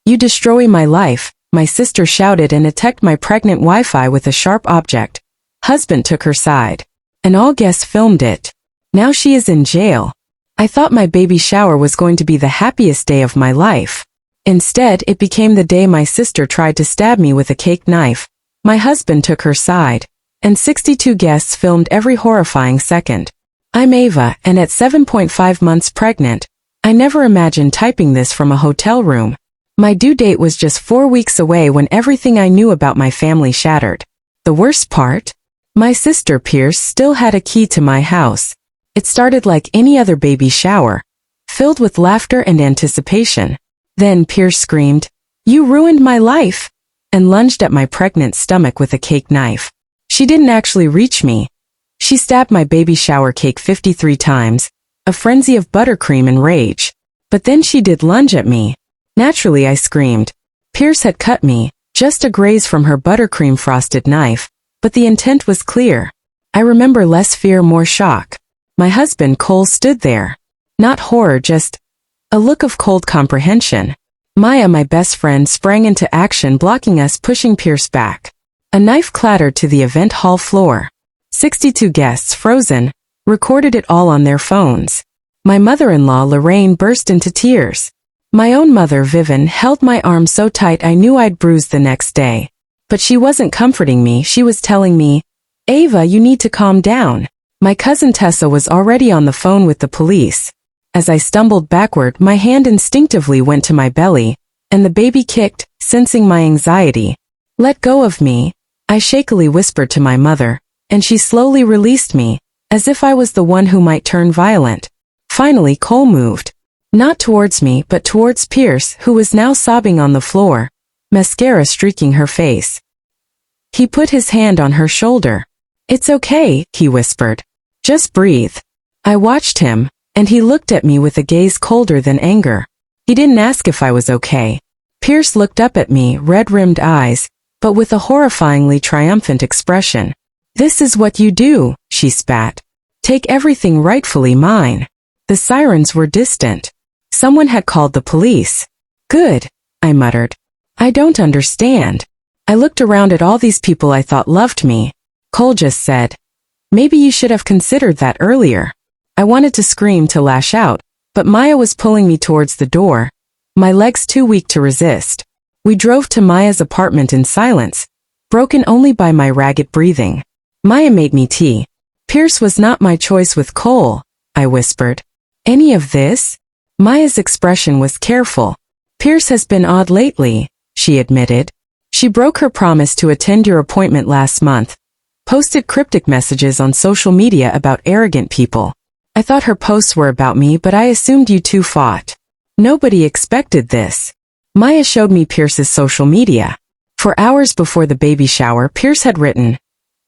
You destroy my life, my sister shouted and attacked my pregnant Wi-Fi with a sharp object. Husband took her side. And all guests filmed it. Now she is in jail. I thought my baby shower was going to be the happiest day of my life. Instead, it became the day my sister tried to stab me with a cake knife. My husband took her side. And 62 guests filmed every horrifying second. I'm Ava, and at 7.5 months pregnant, I never imagined typing this from a hotel room. My due date was just 4 weeks away when everything I knew about my family shattered. The worst part? My sister Pierce still had a key to my house. It started like any other baby shower, filled with laughter and anticipation. Then Pierce screamed, "You ruined my life!" and lunged at my pregnant stomach with a cake knife. She didn't actually reach me. She stabbed my baby shower cake 53 times, a frenzy of buttercream and rage. But then she did lunge at me. Naturally I screamed. Pierce had cut me, just a graze from her buttercream frosted knife, but the intent was clear. I remember less fear, more shock. My husband Cole stood there. Not horror, just a look of cold comprehension. Maya, my best friend, sprang into action, blocking us, pushing Pierce back. A knife clattered to the event hall floor. 62 guests, frozen, recorded it all on their phones. My mother-in-law Lorraine burst into tears. My own mother Vivian held my arm so tight I knew I'd bruise the next day. But she wasn't comforting me, she was telling me, "Ava, you need to calm down." My cousin Tessa was already on the phone with the police. As I stumbled backward, my hand instinctively went to my belly, and the baby kicked, sensing my anxiety. "Let go of me," I shakily whispered to my mother, and she slowly released me, as if I was the one who might turn violent. Finally Cole moved. Not towards me but towards Pierce, who was now sobbing on the floor, mascara streaking her face. He put his hand on her shoulder. "It's okay," he whispered. "Just breathe." I watched him, and he looked at me with a gaze colder than anger. He didn't ask if I was okay. Pierce looked up at me, red-rimmed eyes, but with a horrifyingly triumphant expression. "This is what you do," she spat. "Take everything rightfully mine." The sirens were distant. Someone had called the police. "Good," I muttered. "I don't understand." I looked around at all these people I thought loved me. Cole just said, "Maybe you should have considered that earlier." I wanted to scream, to lash out, but Maya was pulling me towards the door, my legs too weak to resist. We drove to Maya's apartment in silence, broken only by my ragged breathing. Maya made me tea. "Pierce was not my choice with Cole," I whispered. "Any of this?" Maya's expression was careful. "Pierce has been odd lately," she admitted. "She broke her promise to attend your appointment last month, posted cryptic messages on social media about arrogant people. I thought her posts were about me, but I assumed you two fought. Nobody expected this." Maya showed me Pierce's social media. For hours before the baby shower, Pierce had written,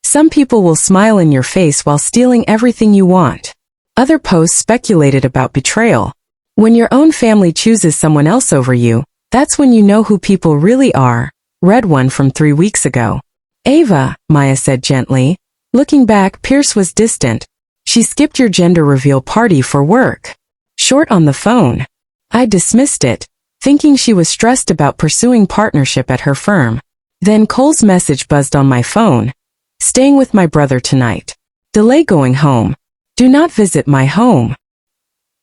"Some people will smile in your face while stealing everything you want." Other posts speculated about betrayal. When your own family chooses someone else over you, that's when you know who people really are. Read one from 3 weeks ago. "Ava," Maya said gently. Looking back, Pierce was distant. "She skipped your gender reveal party for work." Short on the phone. I dismissed it, thinking she was stressed about pursuing partnership at her firm. Then Cole's message buzzed on my phone. "Staying with my brother tonight. Delay going home. Do not visit my home."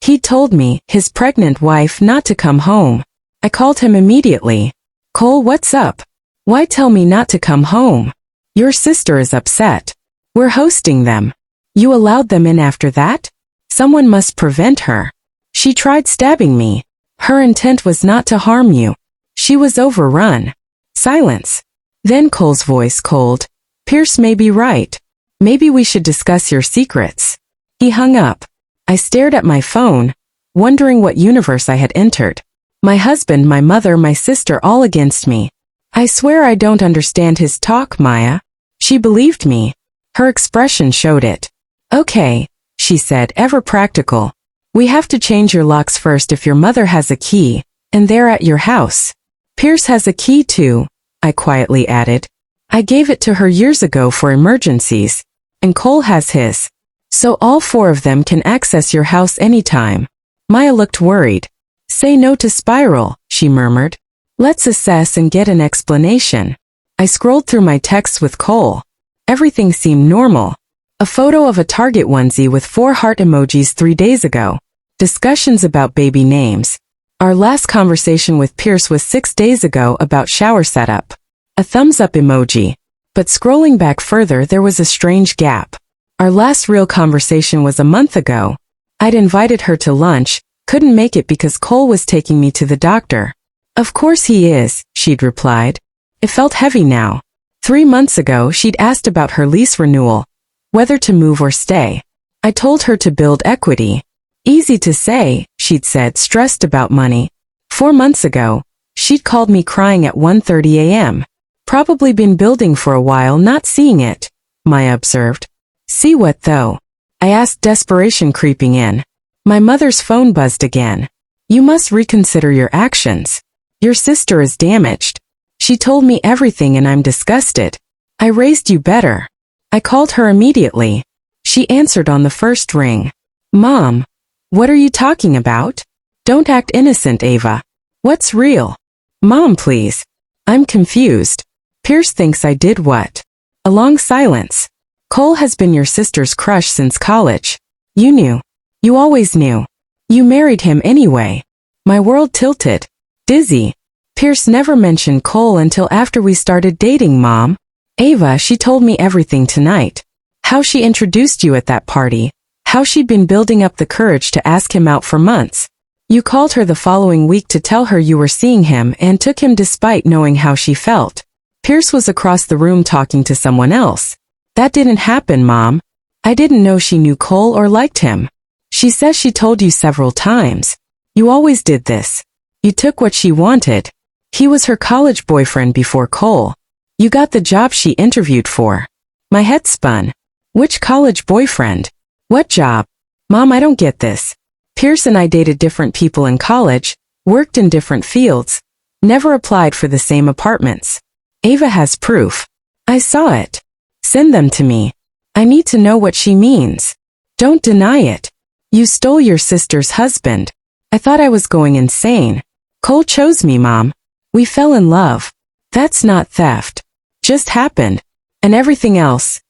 He told me, his pregnant wife, not to come home. I called him immediately. "Cole, what's up? Why tell me not to come home? Your sister is upset. We're hosting them. You allowed them in after that? Someone must prevent her. She tried stabbing me. Her intent was not to harm you. She was overrun." Silence. Then Cole's voice, cold. "Pierce may be right. Maybe we should discuss your secrets." He hung up. I stared at my phone, wondering what universe I had entered. My husband, my mother, my sister, all against me. "I swear I don't understand his talk, Maya." She believed me. Her expression showed it. "Okay," she said, ever practical. "We have to change your locks first if your mother has a key, and they're at your house. Pierce has a key too," I quietly added. "I gave it to her years ago for emergencies, and Cole has his. So all 4 of them can access your house anytime." Maya looked worried. "Say no to Spiral," she murmured. Let's assess and get an explanation. I scrolled through my texts with Cole. Everything seemed normal. A photo of a Target onesie with 4 heart emojis 3 days ago. Discussions about baby names. Our last conversation with Pierce was 6 days ago about shower setup. A thumbs up emoji. But scrolling back further, there was a strange gap. Our last real conversation was a month ago. I'd invited her to lunch, couldn't make it because Cole was taking me to the doctor. Of course he is, she'd replied. It felt heavy now. 3 months ago, she'd asked about her lease renewal, whether to move or stay. I told her to build equity. Easy to say, she'd said, stressed about money. 4 months ago, she'd called me crying at 1:30 a.m. Probably been building for a while, not seeing it, Maya observed. See what though? I asked, desperation creeping in. My mother's phone buzzed again. You must reconsider your actions. Your sister is damaged. She told me everything and I'm disgusted. I raised you better. I called her immediately. She answered on the first ring. Mom, what are you talking about? Don't act innocent, Ava. What's real? Mom, please. I'm confused. Pierce thinks I did what? A long silence. Cole has been your sister's crush since college. You knew. You always knew. You married him anyway. My world tilted. Dizzy. Pierce never mentioned Cole until after we started dating, Mom. Ava, she told me everything tonight. How she introduced you at that party. How she'd been building up the courage to ask him out for months. You called her the following week to tell her you were seeing him and took him despite knowing how she felt. Pierce was across the room talking to someone else. That didn't happen, Mom. I didn't know she knew Cole or liked him. She says she told you several times. You always did this. You took what she wanted. He was her college boyfriend before Cole. You got the job she interviewed for. My head spun. Which college boyfriend? What job? Mom, I don't get this. Pierce and I dated different people in college, worked in different fields, never applied for the same apartments. Ava has proof. I saw it. Send them to me. I need to know what she means. Don't deny it. You stole your sister's husband. I thought I was going insane. Cole chose me, Mom. We fell in love. That's not theft. Just happened. And everything else.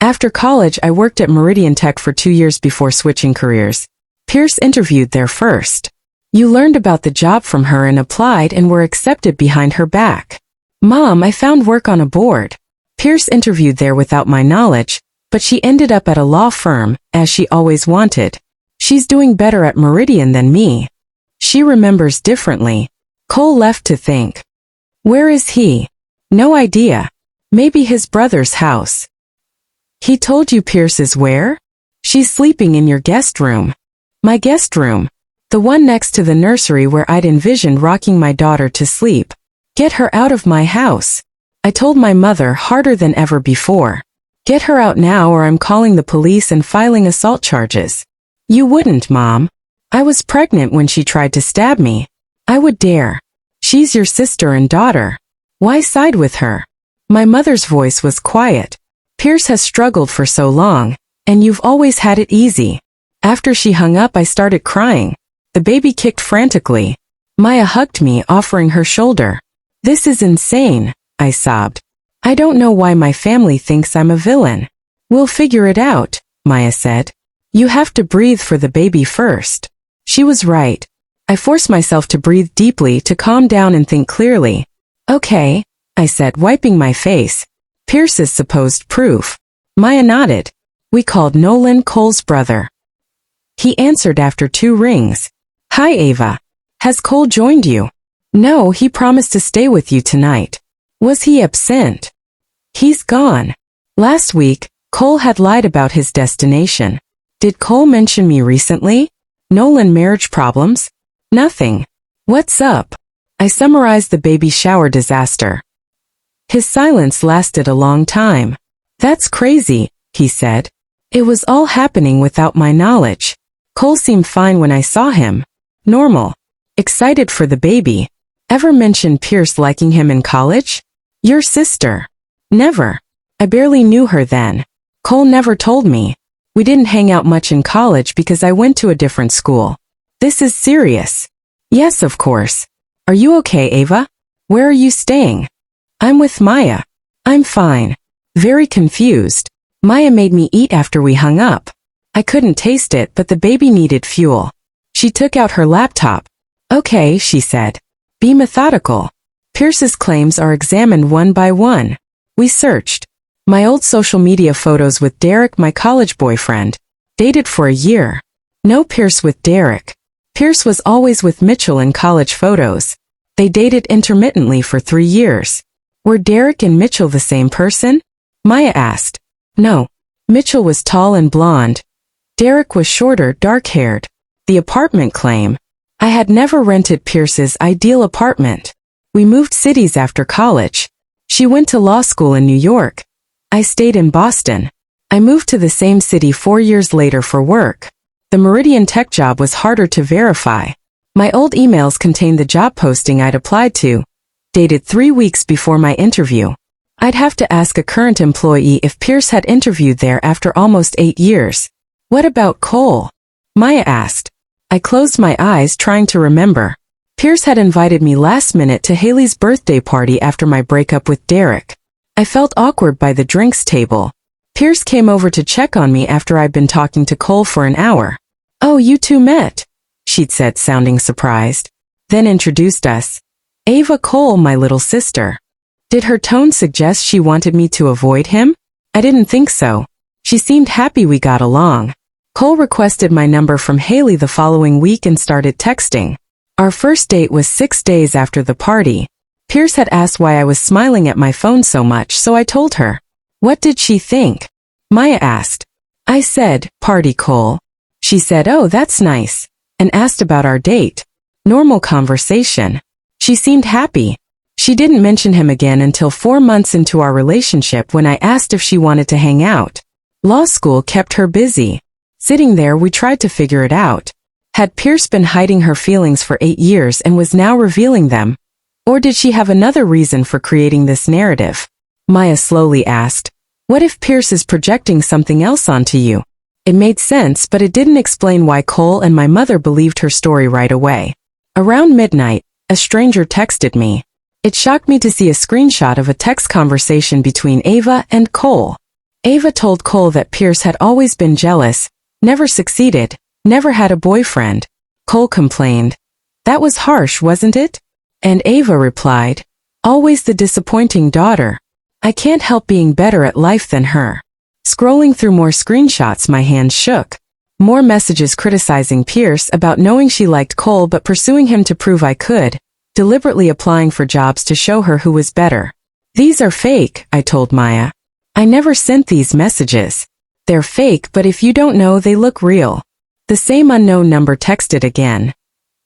After college, I worked at Meridian Tech for 2 years before switching careers. Pierce interviewed there first. You learned about the job from her and applied and were accepted behind her back. Mom, I found work on a board. Pierce interviewed there without my knowledge, but she ended up at a law firm, as she always wanted. She's doing better at Meridian than me. She remembers differently. Cole left to think. Where is he? No idea. Maybe his brother's house. He told you Pierce is where? She's sleeping in your guest room. My guest room. The one next to the nursery where I'd envisioned rocking my daughter to sleep. Get her out of my house. I told my mother harder than ever before. Get her out now or I'm calling the police and filing assault charges. You wouldn't, Mom. I was pregnant when she tried to stab me. I would dare. She's your sister and daughter. Why side with her? My mother's voice was quiet. Pierce has struggled for so long, and you've always had it easy. After she hung up, I started crying. The baby kicked frantically. Maya hugged me, offering her shoulder. This is insane, I sobbed. I don't know why my family thinks I'm a villain. We'll figure it out, Maya said. You have to breathe for the baby first. She was right. I forced myself to breathe deeply to calm down and think clearly. Okay, I said, wiping my face. Pierce's supposed proof. Maya nodded. We called Nolan, Cole's brother. He answered after 2 rings. Hi, Ava. Has Cole joined you? No, he promised to stay with you tonight. Was he absent? He's gone. Last week, Cole had lied about his destination. Did Cole mention me recently? Nolan marriage problems? Nothing. What's up? I summarized the baby shower disaster. His silence lasted a long time. That's crazy, he said. It was all happening without my knowledge. Cole seemed fine when I saw him. Normal. Excited for the baby. Ever mention Pierce liking him in college? Your sister. Never. I barely knew her then. Cole never told me. We didn't hang out much in college because I went to a different school. This is serious. Yes, of course. Are you okay, Ava? Where are you staying? I'm with Maya. I'm fine. Very confused. Maya made me eat after we hung up. I couldn't taste it, but the baby needed fuel. She took out her laptop. Okay, she said. Be methodical. Pierce's claims are examined one by one. We searched my old social media photos with Derek, my college boyfriend. Dated for a year. No Pierce with Derek. Pierce was always with Mitchell in college photos. They dated intermittently for 3 years. Were Derek and Mitchell the same person? Maya asked. No. Mitchell was tall and blonde. Derek was shorter, dark-haired. The apartment claim. I had never rented Pierce's ideal apartment. We moved cities after college. She went to law school in New York. I stayed in Boston. I moved to the same city 4 years later for work. The Meridian Tech job was harder to verify. My old emails contained the job posting I'd applied to, dated 3 weeks before my interview. I'd have to ask a current employee if Pierce had interviewed there after almost 8 years. What about Cole? Maya asked. I closed my eyes trying to remember. Pierce had invited me last minute to Haley's birthday party after my breakup with Derek. I felt awkward by the drinks table. Pierce came over to check on me after I'd been talking to Cole for an hour. Oh, you two met, she'd said, sounding surprised. Then introduced us. Ava Cole, my little sister. Did her tone suggest she wanted me to avoid him? I didn't think so. She seemed happy we got along. Cole requested my number from Haley the following week and started texting. Our first date was 6 days after the party. Pierce had asked why I was smiling at my phone so much, so I told her. What did she think? Maya asked. I said, party, Cole. She said, oh, that's nice, and asked about our date. Normal conversation. She seemed happy. She didn't mention him again until 4 months into our relationship when I asked if she wanted to hang out. Law school kept her busy. Sitting there, we tried to figure it out. Had Pierce been hiding her feelings for 8 years and was now revealing them? Or did she have another reason for creating this narrative? Maya slowly asked. What if Pierce is projecting something else onto you? It made sense, but it didn't explain why Cole and my mother believed her story right away. Around midnight, a stranger texted me. It shocked me to see a screenshot of a text conversation between Ava and Cole. Ava told Cole that Pierce had always been jealous, never succeeded, never had a boyfriend. Cole complained. That was harsh, wasn't it? And Ava replied, always the disappointing daughter. I can't help being better at life than her. Scrolling through more screenshots, my hands shook. More messages criticizing Pierce about knowing she liked Cole but pursuing him to prove I could, deliberately applying for jobs to show her who was better. These are fake, I told Maya. I never sent these messages. They're fake, but if you don't know, they look real. The same unknown number texted again.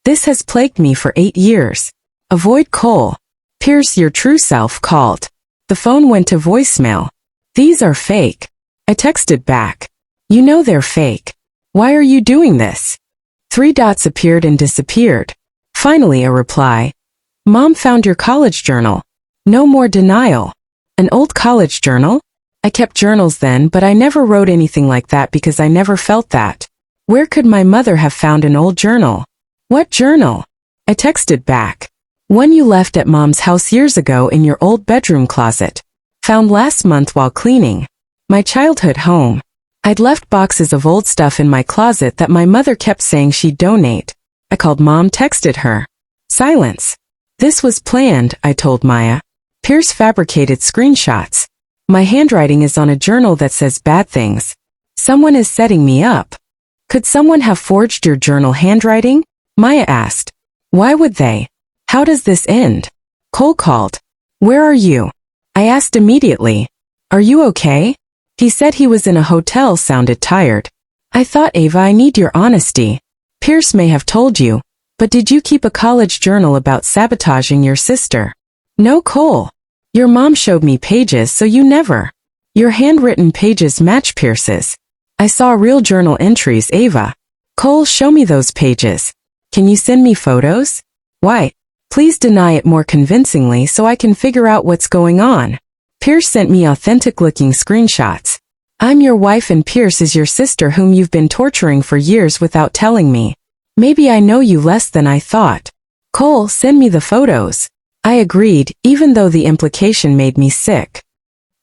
This has plagued me for 8 years. Avoid Cole. Pierce, your true self, called. The phone went to voicemail. These are fake. I texted back. You know they're fake. Why are you doing this? 3 dots appeared and disappeared. Finally a reply. Mom found your college journal. No more denial. An old college journal? I kept journals then, but I never wrote anything like that because I never felt that. Where could my mother have found an old journal? What journal? I texted back. One you left at Mom's house years ago in your old bedroom closet. Found last month while cleaning. My childhood home. I'd left boxes of old stuff in my closet that my mother kept saying she'd donate. I called Mom, texted her. Silence. This was planned, I told Maya. Pierce fabricated screenshots. My handwriting is on a journal that says bad things. Someone is setting me up. Could someone have forged your journal handwriting? Maya asked. Why would they? How does this end? Cole called. Where are you? I asked immediately. Are you okay? He said he was in a hotel, sounded tired. I thought, Ava, I need your honesty. Pierce may have told you, but did you keep a college journal about sabotaging your sister? No, Cole. Your mom showed me pages, so you never. Your handwritten pages match Pierce's. I saw real journal entries, Ava. Cole, show me those pages. Can you send me photos? Why? Please deny it more convincingly so I can figure out what's going on. Pierce sent me authentic-looking screenshots. I'm your wife and Pierce is your sister whom you've been torturing for years without telling me. Maybe I know you less than I thought. Cole, send me the photos. I agreed, even though the implication made me sick.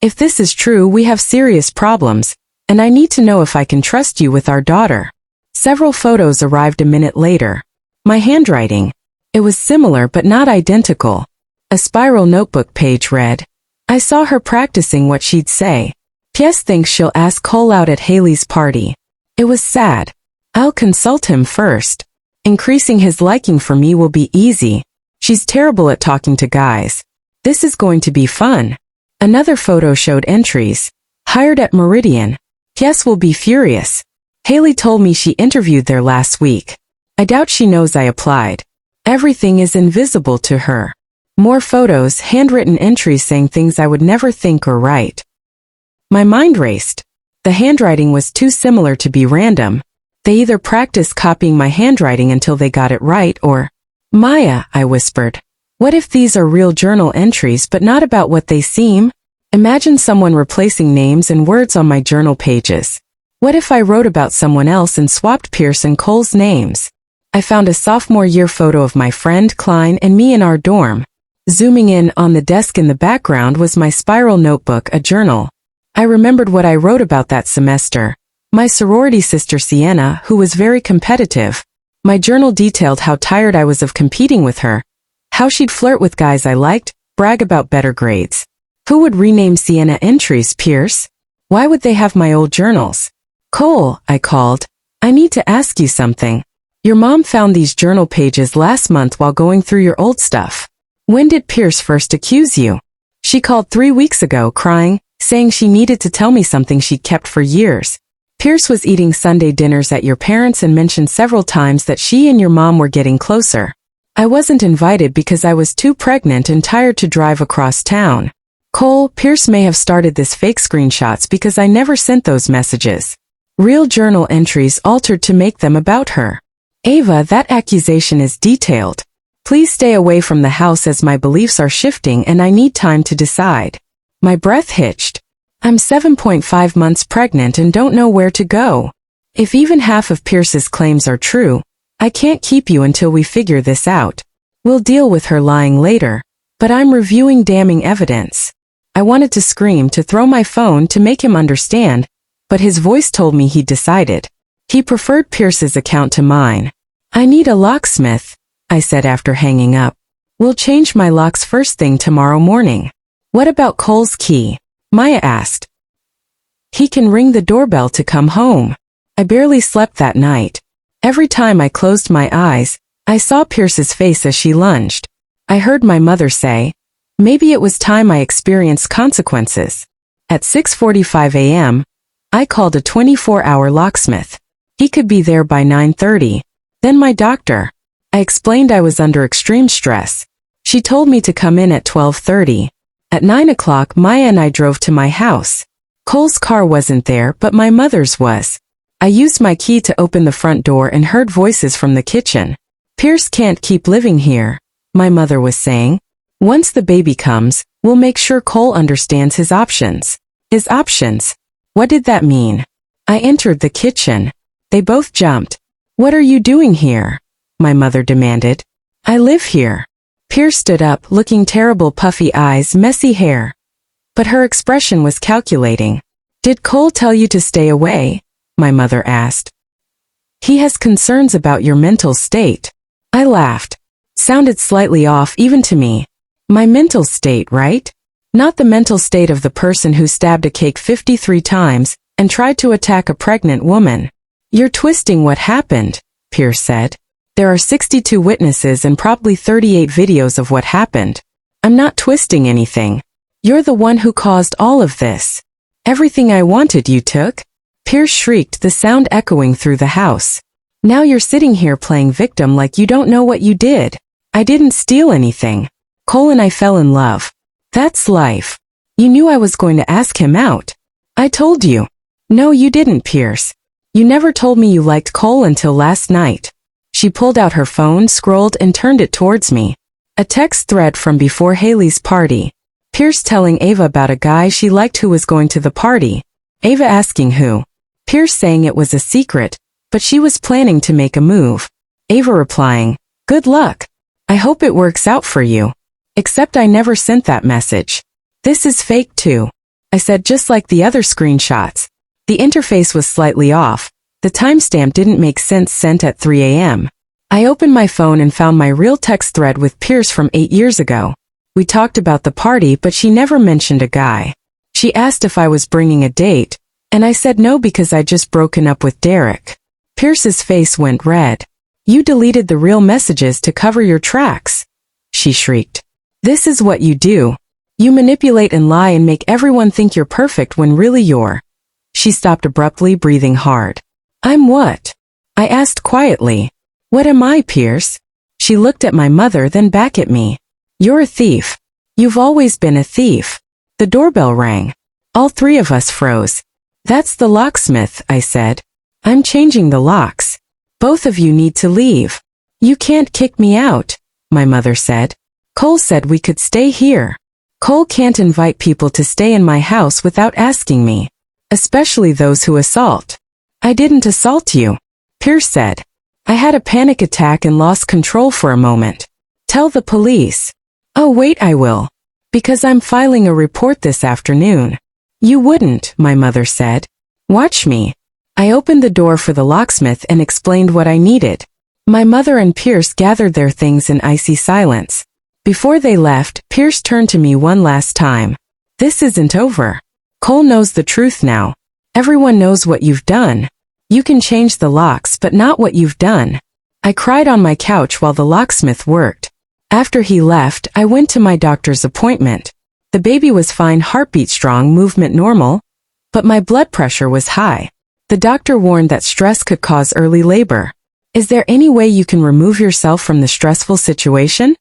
If this is true, we have serious problems, and I need to know if I can trust you with our daughter. Several photos arrived a minute later. My handwriting. It was similar but not identical. A spiral notebook page read, I saw her practicing what she'd say. P.S. thinks she'll ask Cole out at Haley's party. It was sad. I'll consult him first. Increasing his liking for me will be easy. She's terrible at talking to guys. This is going to be fun. Another photo showed entries. Hired at Meridian. P.S. will be furious. Haley told me she interviewed there last week. I doubt she knows I applied. Everything is invisible to her. More photos, handwritten entries saying things I would never think or write. My mind raced. The handwriting was too similar to be random. They either practiced copying my handwriting until they got it right or... Maya, I whispered. What if these are real journal entries but not about what they seem? Imagine someone replacing names and words on my journal pages. What if I wrote about someone else and swapped Pierce and Cole's names? I found a sophomore year photo of my friend Klein and me in our dorm. Zooming in on the desk in the background was my spiral notebook, a journal. I remembered what I wrote about that semester. My sorority sister Sienna, who was very competitive. My journal detailed how tired I was of competing with her, how she'd flirt with guys I liked, brag about better grades. Who would rename Sienna entries Pierce? Why would they have my old journals? Cole, I called. I need to ask you something. Your mom found these journal pages last month while going through your old stuff. When did Pierce first accuse you? She called 3 weeks ago, crying, saying she needed to tell me something she'd kept for years. Pierce was eating Sunday dinners at your parents' and mentioned several times that she and your mom were getting closer. I wasn't invited because I was too pregnant and tired to drive across town. Cole, Pierce may have started this fake screenshots because I never sent those messages. Real journal entries altered to make them about her. Ava, that accusation is detailed. Please stay away from the house as my beliefs are shifting and I need time to decide. My breath hitched. I'm 7.5 months pregnant and don't know where to go. If even half of Pierce's claims are true, I can't keep you until we figure this out. We'll deal with her lying later, but I'm reviewing damning evidence. I wanted to scream, to throw my phone to make him understand, but his voice told me he'd decided. He preferred Pierce's account to mine. I need a locksmith, I said after hanging up. We'll change my locks first thing tomorrow morning. What about Cole's key? Maya asked. He can ring the doorbell to come home. I barely slept that night. Every time I closed my eyes, I saw Pierce's face as she lunged. I heard my mother say, maybe it was time I experienced consequences. At 6:45 a.m., I called a 24-hour locksmith. He could be there by 9:30. Then my doctor. I explained I was under extreme stress. She told me to come in at 12:30. At 9 o'clock, Maya and I drove to my house. Cole's car wasn't there, but my mother's was. I used my key to open the front door and heard voices from the kitchen. Pierce can't keep living here, my mother was saying. Once the baby comes, we'll make sure Cole understands his options. His options? What did that mean? I entered the kitchen. They both jumped. What are you doing here? My mother demanded. I live here. Pierce stood up, looking terrible, puffy eyes, messy hair. But her expression was calculating. Did Cole tell you to stay away? My mother asked. He has concerns about your mental state. I laughed. Sounded slightly off even to me. My mental state, right? Not the mental state of the person who stabbed a cake 53 times and tried to attack a pregnant woman. You're twisting what happened, Pierce said. There are 62 witnesses and probably 38 videos of what happened. I'm not twisting anything. You're the one who caused all of this. Everything I wanted you took? Pierce shrieked, the sound echoing through the house. Now you're sitting here playing victim like you don't know what you did. I didn't steal anything. Cole and I fell in love. That's life. You knew I was going to ask him out. I told you. No, you didn't, Pierce. You never told me you liked Cole until last night. She pulled out her phone, scrolled, and turned it towards me. A text thread from before Haley's party. Pierce telling Ava about a guy she liked who was going to the party. Ava asking who. Pierce saying it was a secret, but she was planning to make a move. Ava replying, good luck. I hope it works out for you. Except I never sent that message. This is fake too. I said, just like the other screenshots. The interface was slightly off. The timestamp didn't make sense, sent at 3 a.m. I opened my phone and found my real text thread with Pierce from 8 years ago. We talked about the party, but she never mentioned a guy. She asked if I was bringing a date, and I said no because I'd just broken up with Derek. Pierce's face went red. You deleted the real messages to cover your tracks, she shrieked. This is what you do. You manipulate and lie and make everyone think you're perfect when really you're. She stopped abruptly, breathing hard. I'm what? I asked quietly. What am I, Pierce? She looked at my mother, then back at me. You're a thief. You've always been a thief. The doorbell rang. All three of us froze. That's the locksmith, I said. I'm changing the locks. Both of you need to leave. You can't kick me out, my mother said. Cole said we could stay here. Cole can't invite people to stay in my house without asking me. Especially those who assault. I didn't assault you, Pierce said. I had a panic attack and lost control for a moment. Tell the police. Oh wait, I will. Because I'm filing a report this afternoon. You wouldn't, my mother said. Watch me. I opened the door for the locksmith and explained what I needed. My mother and Pierce gathered their things in icy silence. Before they left, Pierce turned to me one last time. This isn't over. Cole knows the truth now. Everyone knows what you've done. You can change the locks, but not what you've done. I cried on my couch while the locksmith worked. After he left, I went to my doctor's appointment. The baby was fine, heartbeat strong, movement normal, but my blood pressure was high. The doctor warned that stress could cause early labor. Is there any way you can remove yourself from the stressful situation?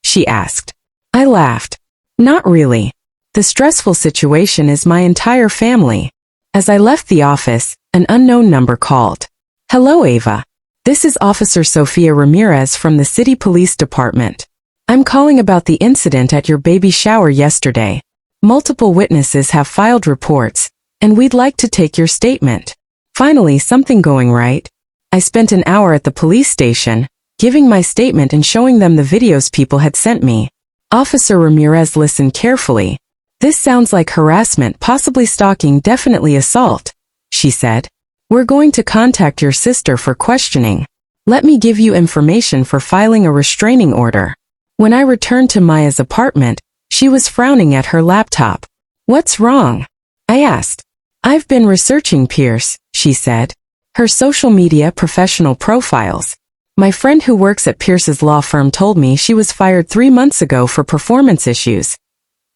She asked. I laughed. Not really. The stressful situation is my entire family. As I left the office, an unknown number called. Hello, Ava. This is Officer Sofia Ramirez from the City Police Department. I'm calling about the incident at your baby shower yesterday. Multiple witnesses have filed reports, and we'd like to take your statement. Finally, something going right. I spent an hour at the police station, giving my statement and showing them the videos people had sent me. Officer Ramirez listened carefully. This sounds like harassment, possibly stalking, definitely assault, she said. We're going to contact your sister for questioning. Let me give you information for filing a restraining order. When I returned to Maya's apartment, she was frowning at her laptop. What's wrong? I asked. I've been researching Pierce, she said. Her social media professional profiles. My friend who works at Pierce's law firm told me she was fired 3 months ago for performance issues.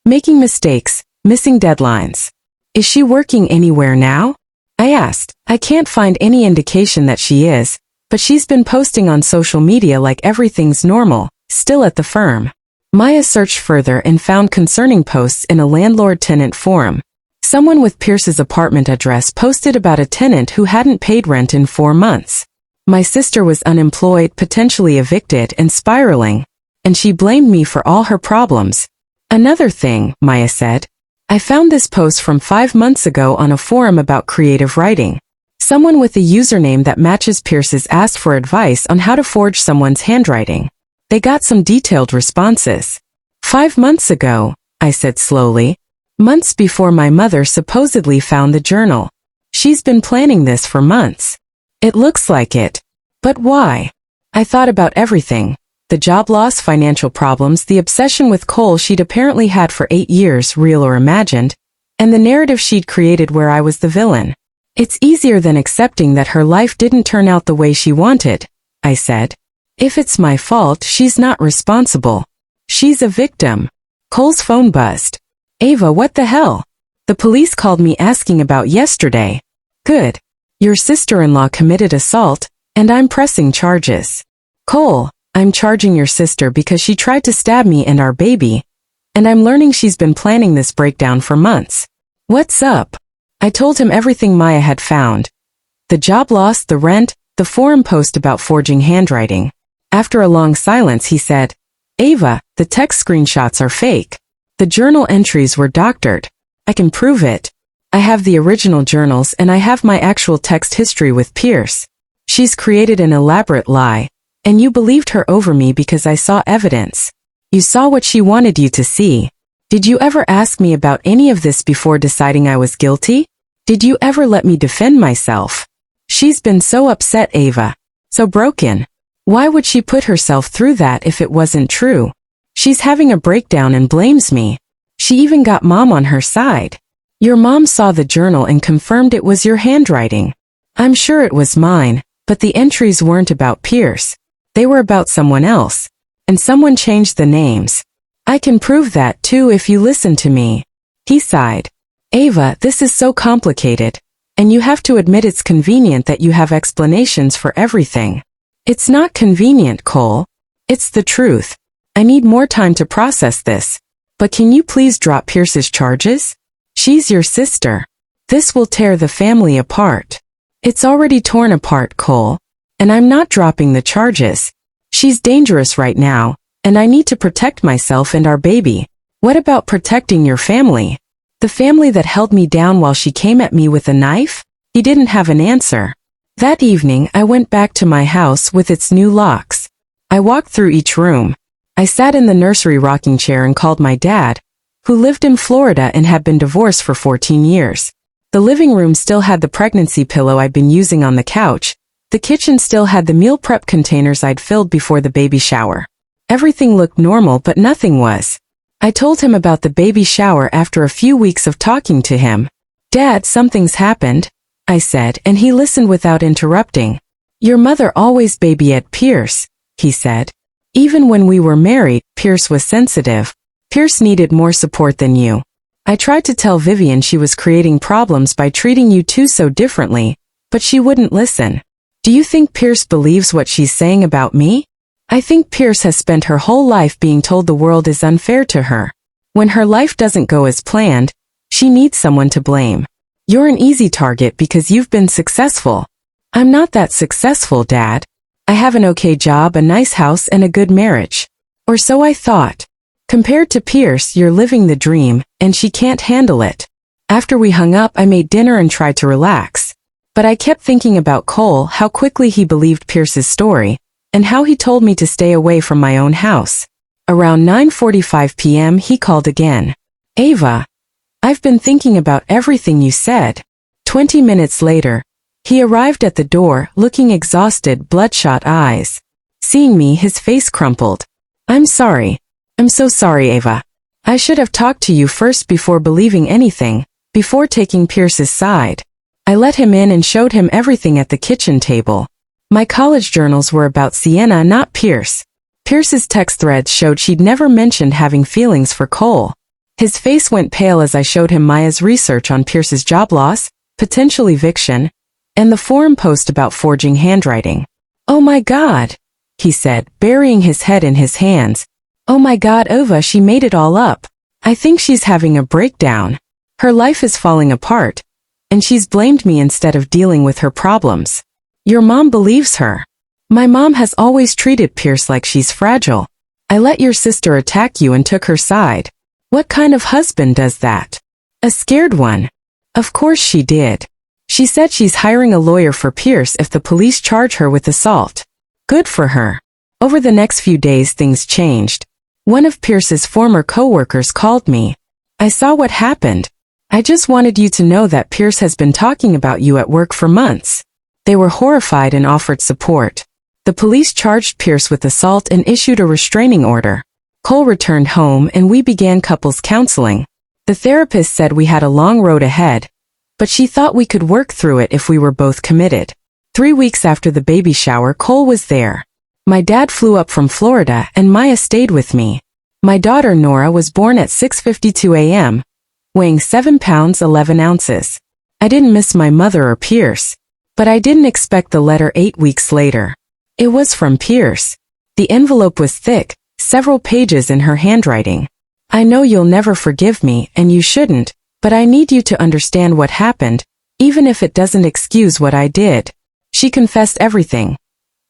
Making mistakes, missing deadlines. Is she working anywhere now? I asked. I can't find any indication that she is, but she's been posting on social media like everything's normal, still at the firm. Maya searched further and found concerning posts in a landlord-tenant forum. Someone with Pierce's apartment address posted about a tenant who hadn't paid rent in 4 months. My sister was unemployed, potentially evicted, and spiraling, and she blamed me for all her problems. Another thing, Maya said. I found this post from 5 months ago on a forum about creative writing. Someone with a username that matches Pierce's asked for advice on how to forge someone's handwriting. They got some detailed responses. 5 months ago, I said slowly. Months before my mother supposedly found the journal. She's been planning this for months. It looks like it. But why? I thought about everything. The job loss, financial problems, the obsession with Cole she'd apparently had for 8 years, real or imagined, and the narrative she'd created where I was the villain. It's easier than accepting that her life didn't turn out the way she wanted, I said. If it's my fault, she's not responsible. She's a victim. Cole's phone buzzed. Ava, what the hell? The police called me asking about yesterday. Good. Your sister-in-law committed assault, and I'm pressing charges. Cole, I'm charging your sister because she tried to stab me and our baby, and I'm learning she's been planning this breakdown for months. What's up? I told him everything Maya had found. The job loss, the rent, the forum post about forging handwriting. After a long silence, he said, Ava, the text screenshots are fake. The journal entries were doctored. I can prove it. I have the original journals and I have my actual text history with Pierce. She's created an elaborate lie, and you believed her over me because I saw evidence. You saw what she wanted you to see. Did you ever ask me about any of this before deciding I was guilty? Did you ever let me defend myself? She's been so upset, Ava. So broken. Why would she put herself through that if it wasn't true? She's having a breakdown and blames me. She even got Mom on her side. Your mom saw the journal and confirmed it was your handwriting. I'm sure it was mine, but the entries weren't about Pierce. They were about someone else. And someone changed the names. I can prove that too if you listen to me. He sighed. Ava, this is so complicated. And you have to admit it's convenient that you have explanations for everything. It's not convenient, Cole. It's the truth. I need more time to process this. But can you please drop Pierce's charges? She's your sister. This will tear the family apart. It's already torn apart, Cole. And I'm not dropping the charges. She's dangerous right now, and I need to protect myself and our baby. What about protecting your family? The family that held me down while she came at me with a knife? He didn't have an answer. That evening, I went back to my house with its new locks. I walked through each room. I sat in the nursery rocking chair and called my dad, who lived in Florida and had been divorced for 14 years. The living room still had the pregnancy pillow I'd been using on the couch. The kitchen still had the meal prep containers I'd filled before the baby shower. Everything looked normal, but nothing was. I told him about the baby shower after a few weeks of talking to him. Dad, something's happened, I said, and he listened without interrupting. Your mother always babyed Pierce, he said. Even when we were married, Pierce was sensitive. Pierce needed more support than you. I tried to tell Vivian she was creating problems by treating you two so differently, but she wouldn't listen. Do you think Pierce believes what she's saying about me? I think Pierce has spent her whole life being told the world is unfair to her. When her life doesn't go as planned, she needs someone to blame. You're an easy target because you've been successful. I'm not that successful, Dad. I have an okay job, a nice house, and a good marriage. Or so I thought. Compared to Pierce, you're living the dream, and she can't handle it. After we hung up, I made dinner and tried to relax. But I kept thinking about Cole, how quickly he believed Pierce's story, and how he told me to stay away from my own house. Around 9:45 p.m. he called again. Ava, I've been thinking about everything you said. 20 minutes later, he arrived at the door, looking exhausted, bloodshot eyes. Seeing me, his face crumpled. I'm sorry. I'm so sorry, Ava. I should have talked to you first before believing anything, before taking Pierce's side. I let him in and showed him everything at the kitchen table. My college journals were about Sienna, not Pierce. Pierce's text threads showed she'd never mentioned having feelings for Cole. His face went pale as I showed him Maya's research on Pierce's job loss, potential eviction, and the forum post about forging handwriting. Oh my God, he said, burying his head in his hands. Oh my God, Ava, she made it all up. I think she's having a breakdown. Her life is falling apart, and she's blamed me instead of dealing with her problems. Your mom believes her. My mom has always treated Pierce like she's fragile. I let your sister attack you and took her side. What kind of husband does that? A scared one. Of course she did. She said she's hiring a lawyer for Pierce if the police charge her with assault. Good for her. Over the next few days things changed. One of Pierce's former co-workers called me. I saw what happened. I just wanted you to know that Pierce has been talking about you at work for months. They were horrified and offered support. The police charged Pierce with assault and issued a restraining order. Cole returned home and we began couples counseling. The therapist said we had a long road ahead, but she thought we could work through it if we were both committed. 3 weeks after the baby shower, Cole was there. My dad flew up from Florida and Maya stayed with me. My daughter Nora was born at 6:52 a.m., weighing 7 pounds 11 ounces. I didn't miss my mother or Pierce, but I didn't expect the letter 8 weeks later. It was from Pierce. The envelope was thick, several pages in her handwriting. I know you'll never forgive me, and you shouldn't, but I need you to understand what happened, even if it doesn't excuse what I did. She confessed everything.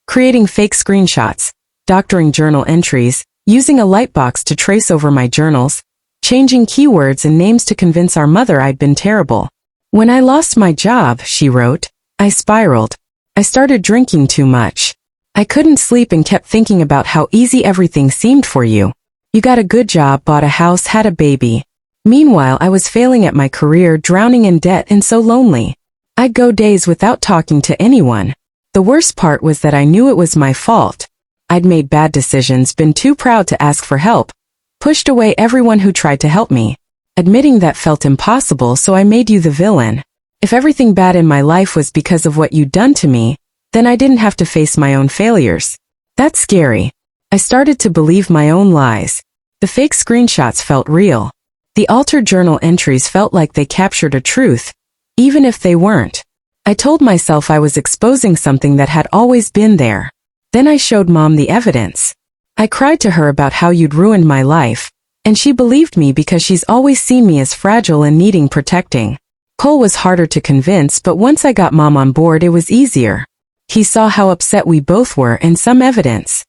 Creating fake screenshots, doctoring journal entries, using a lightbox to trace over my journals, changing keywords and names to convince our mother I'd been terrible. When I lost my job, she wrote, I spiraled. I started drinking too much. I couldn't sleep and kept thinking about how easy everything seemed for you. You got a good job, bought a house, had a baby. Meanwhile, I was failing at my career, drowning in debt and so lonely. I'd go days without talking to anyone. The worst part was that I knew it was my fault. I'd made bad decisions, been too proud to ask for help, pushed away everyone who tried to help me. Admitting that felt impossible, so I made you the villain. If everything bad in my life was because of what you'd done to me, then I didn't have to face my own failures. That's scary. I started to believe my own lies. The fake screenshots felt real. The altered journal entries felt like they captured a truth, even if they weren't. I told myself I was exposing something that had always been there. Then I showed Mom the evidence. I cried to her about how you'd ruined my life, and she believed me because she's always seen me as fragile and needing protecting. Cole was harder to convince, but once I got Mom on board, it was easier. He saw how upset we both were and some evidence.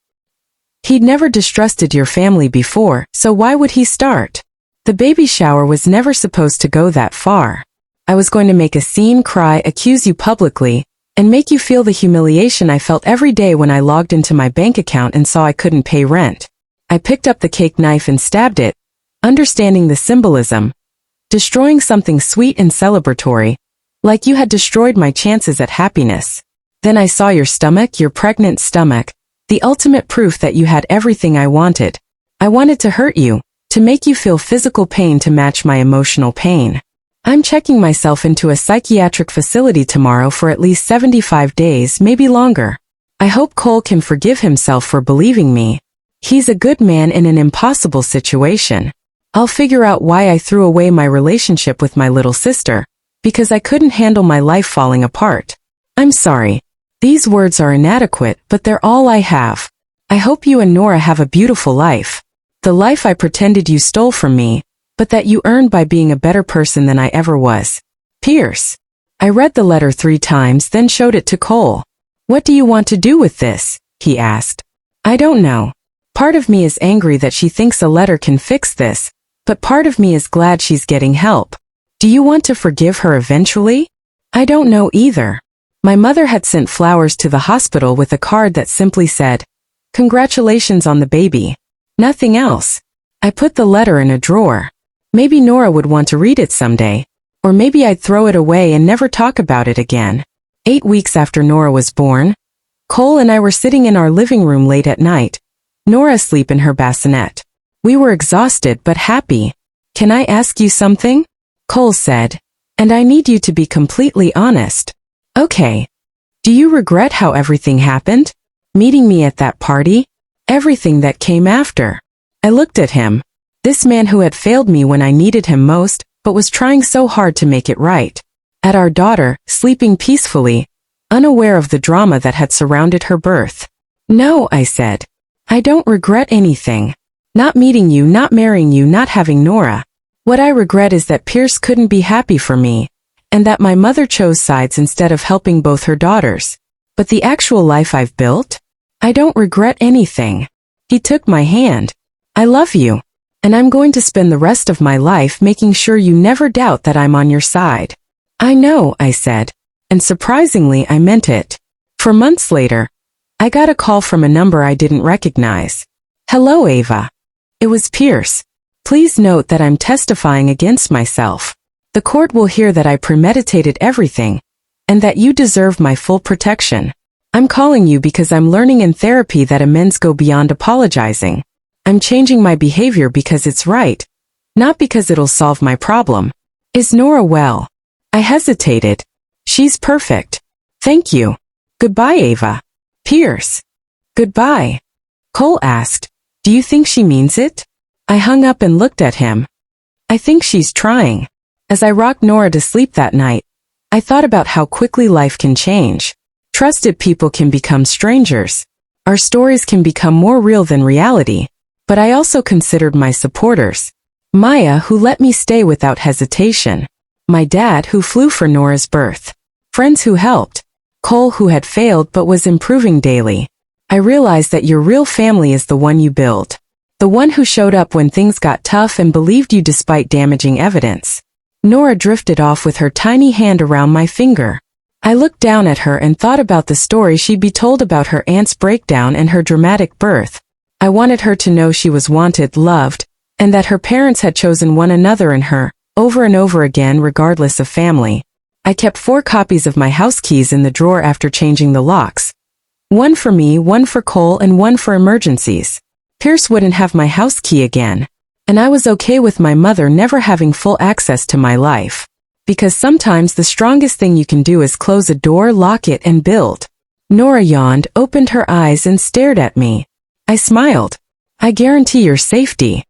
He'd never distrusted your family before, so why would he start? The baby shower was never supposed to go that far. I was going to make a scene, cry, accuse you publicly, and make you feel the humiliation I felt every day when I logged into my bank account and saw I couldn't pay rent. I picked up the cake knife and stabbed it, understanding the symbolism. Destroying something sweet and celebratory, like you had destroyed my chances at happiness. Then I saw your stomach, your pregnant stomach, the ultimate proof that you had everything I wanted. I wanted to hurt you, to make you feel physical pain to match my emotional pain. I'm checking myself into a psychiatric facility tomorrow for at least 75 days, maybe longer. I hope Cole can forgive himself for believing me. He's a good man in an impossible situation. I'll figure out why I threw away my relationship with my little sister, because I couldn't handle my life falling apart. I'm sorry. These words are inadequate, but they're all I have. I hope you and Nora have a beautiful life. The life I pretended you stole from me, but that you earned by being a better person than I ever was. Pierce. I read the letter 3 times, then showed it to Cole. What do you want to do with this? He asked. I don't know. Part of me is angry that she thinks a letter can fix this, but part of me is glad she's getting help. Do you want to forgive her eventually? I don't know either. My mother had sent flowers to the hospital with a card that simply said, "Congratulations on the baby." Nothing else. I put the letter in a drawer. Maybe Nora would want to read it someday. Or maybe I'd throw it away and never talk about it again. 8 weeks after Nora was born, Cole and I were sitting in our living room late at night, Nora asleep in her bassinet. We were exhausted but happy. Can I ask you something? Cole said. And I need you to be completely honest. Okay. Do you regret how everything happened? Meeting me at that party? Everything that came after. I looked at him. This man who had failed me when I needed him most, but was trying so hard to make it right. At our daughter, sleeping peacefully, unaware of the drama that had surrounded her birth. No, I said. I don't regret anything. Not meeting you, not marrying you, not having Nora. What I regret is that Pierce couldn't be happy for me, and that my mother chose sides instead of helping both her daughters. But the actual life I've built? I don't regret anything. He took my hand. I love you. And I'm going to spend the rest of my life making sure you never doubt that I'm on your side. I know, I said. And surprisingly, I meant it. For months later, I got a call from a number I didn't recognize. Hello, Ava. It was Pierce. Please note that I'm testifying against myself. The court will hear that I premeditated everything, and that you deserve my full protection. I'm calling you because I'm learning in therapy that amends go beyond apologizing. I'm changing my behavior because it's right, not because it'll solve my problem. Is Nora well? I hesitated. She's perfect. Thank you. Goodbye, Ava. Pierce. Goodbye. Cole asked, do you think she means it? I hung up and looked at him. I think she's trying. As I rocked Nora to sleep that night, I thought about how quickly life can change. Trusted people can become strangers. Our stories can become more real than reality. But I also considered my supporters. Maya, who let me stay without hesitation. My dad, who flew for Nora's birth. Friends who helped. Cole, who had failed but was improving daily. I realized that your real family is the one you build. The one who showed up when things got tough and believed you despite damaging evidence. Nora drifted off with her tiny hand around my finger. I looked down at her and thought about the story she'd be told about her aunt's breakdown and her dramatic birth. I wanted her to know she was wanted, loved, and that her parents had chosen one another in her, over and over again regardless of family. I kept 4 copies of my house keys in the drawer after changing the locks. One for me, one for Cole, and one for emergencies. Pierce wouldn't have my house key again. And I was okay with my mother never having full access to my life. Because sometimes the strongest thing you can do is close a door, lock it, and build. Nora yawned, opened her eyes, and stared at me. I smiled. I guarantee your safety.